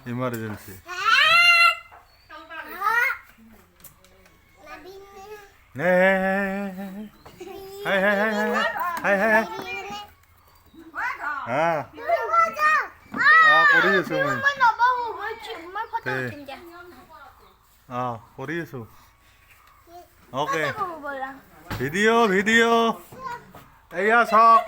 emergency. Hey, hey, hey, hey, hey, hey, hey. কৰি আছো মই কৰি আছো অকে ভিডিঅ' এয়া চাওক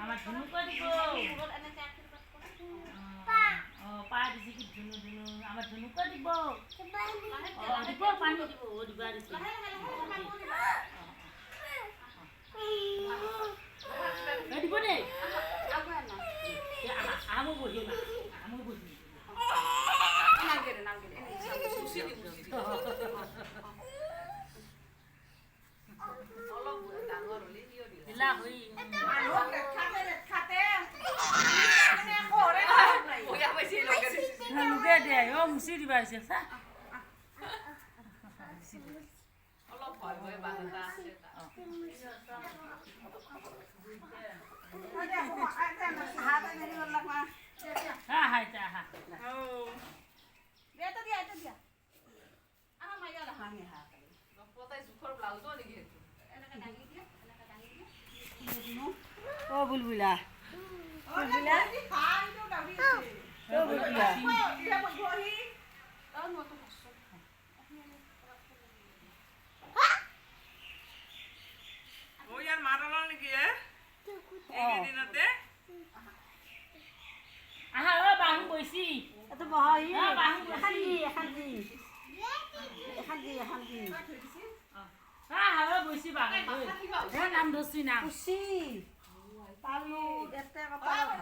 আমার ধনু কো দিব পা দিছি কি ধনু আমার ধনু কো দিব দিব পানি দিব ও দিবা দিছি দিব দে আমো বহি নালগে সুসি দিব অলপ ডাঙৰ হলি দিও দিলা হই Lugar dia, eu mesti di bawah sih, sah. Allah boy bangga. Ah, hai cah. Oh. Dia tu dia. Apa maya lah hangi ha. Potai super blouse tu ni gitu. Enak dangi dia. Oh bulbula. Bulbula. Palu, dete apa?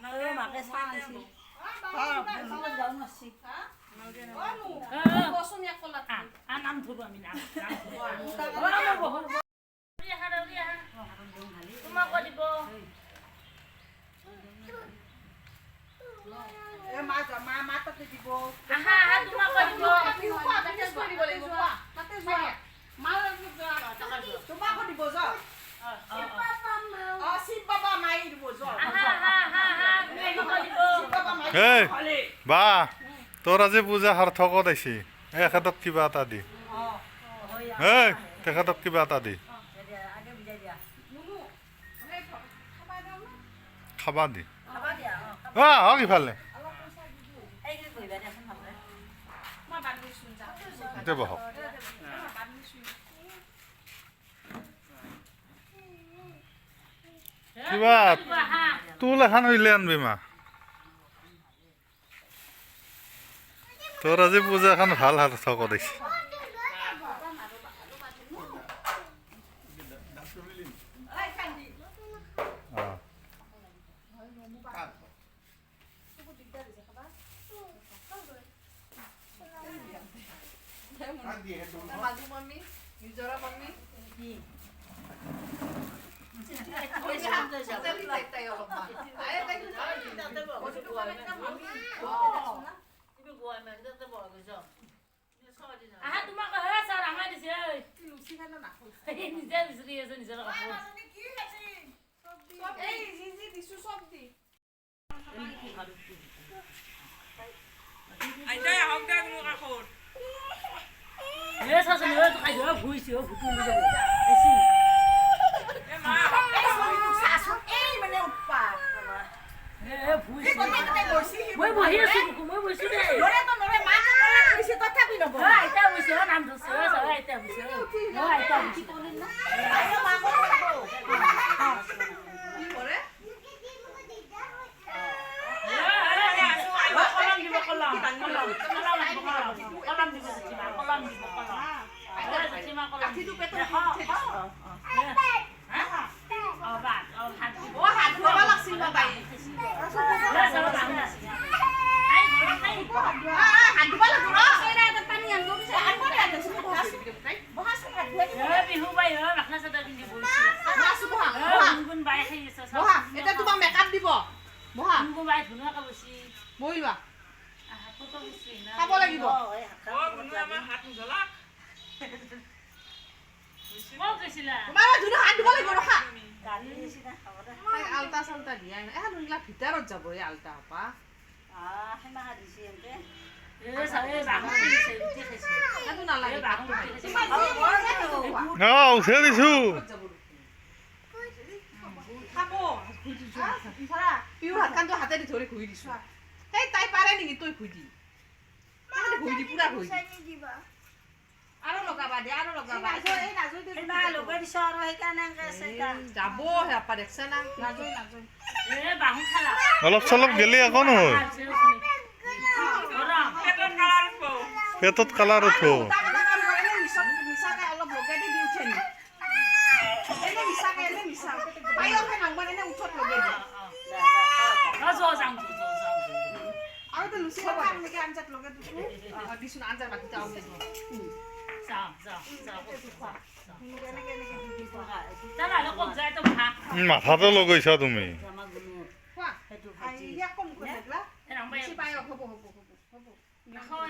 Lalu makai sana sih. Kalau jauh masih. Bosnya kolat. Anam tuh kami nam. Dia. Cuma kau di bawah. Mata tuh di bawah. Cuma kau di bawah. Malah juga. Cuma kau di bawah. Si Baba mai di bozo. Hey, বা তোৰ আজি পূজা সাৰ্থকত আহিছে এখেতক কিবা এটা দি তেখেতক কিবা এটা দি খাবা দি হওক ইফালে এতিয়া বহক কিবা তুল এখন উলিয়াই আনবি মা তোৰ আজি পূজাখন ভাল সাৰ্থক দিছে তোমাক ৰাঙা দিছে নিজে বিচাৰি আছে নিজৰ মই বহি আছো মই বহিছো দে তথাপি নব আইতা বহিছে নাম ধৰছে আইতা বহিছে আইতা বহিছে কি কৰে কলম দিব বহা কোনোবাই ধুনীয়াকৈ বছি বহি লোৱা হাততো বছি না খাব লাগিব ক'ত গৈছিলা তোমাৰ ধুনীয়া হাত ধুব লাগিব ৰখা আলতা চালতা দিয়া নাই এখন এইগিলা ভিতৰত যাব এই আলতা হপা সেইটো নালাগে উঠাই দিছো পিউৰ হাত কানটো হাতেদি ধৰি ঘূৰি দিছো সেই তাই পাৰে নেকি তই ঘূৰি দি ঘূৰি দি পুৰা ঘূৰি দি আৰু লগাবা দে আৰু লগাবা যাব হেপা দেখছে না নাজৈ নাজৈ অলপ চলপ গেলি একো নহয় পেটত কালাৰ উঠো অলপ লগাই দি উঠে নি এনে মিছাকে পায়কে নাংবাৰ এনে উঠত লগাই দি আৰু তো লুচি খাব নেকি আঞ্জাত লগাই দিছো দিছো আঞ্জাৰ বাতি যাও মাথাটো লগাইছা তুমি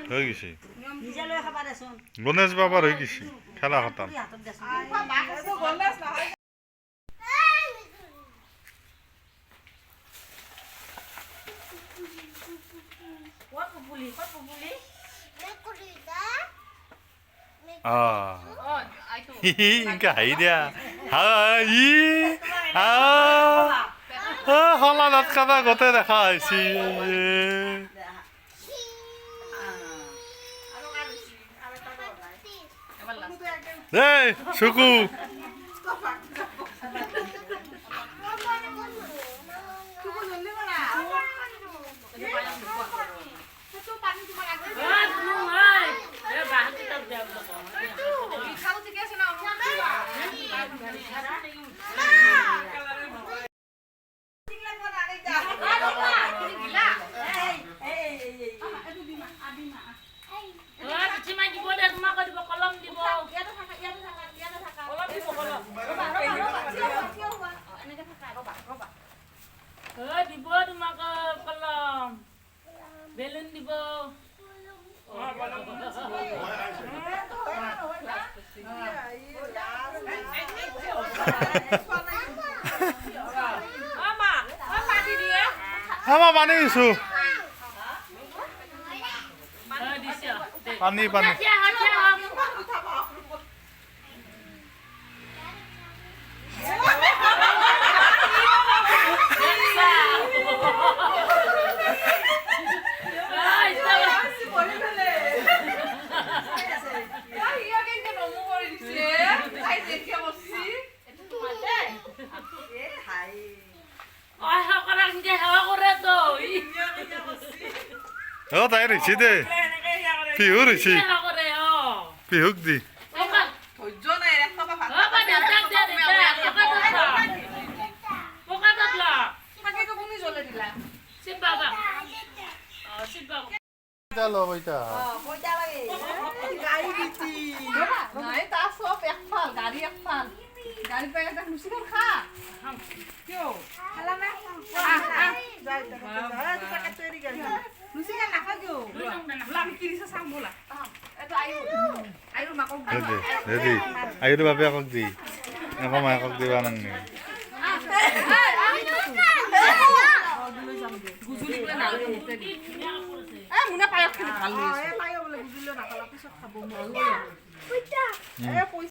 হৈ গৈছে গণেশ বাবাৰ হৈ গৈছে খেলা খতম ইনকা হাঁহি দিয়া হলা দাঁত কাটা গোটেই দেখা হৈছে এই চকু দিব তোমাক কলম বেলুন দিব আমাৰ পানী দিছো পানী পানী তাই ৰৈছি দে পিহু ৰৈছি পিহুক দি গাড়ী পাই এটা লুচি খা কিয় খালা না লুচি খা নাখা কিয় আমি কিনিছে চাম বলা এটা আইৰু মাকক ৰেডি আইৰু বাপেকক দি আকৌ মাকক দিবা নাংনি মুনা পায়স ভাল হৈছে পায়স বোলে গুজুলি নাপালা পিছত খাব মন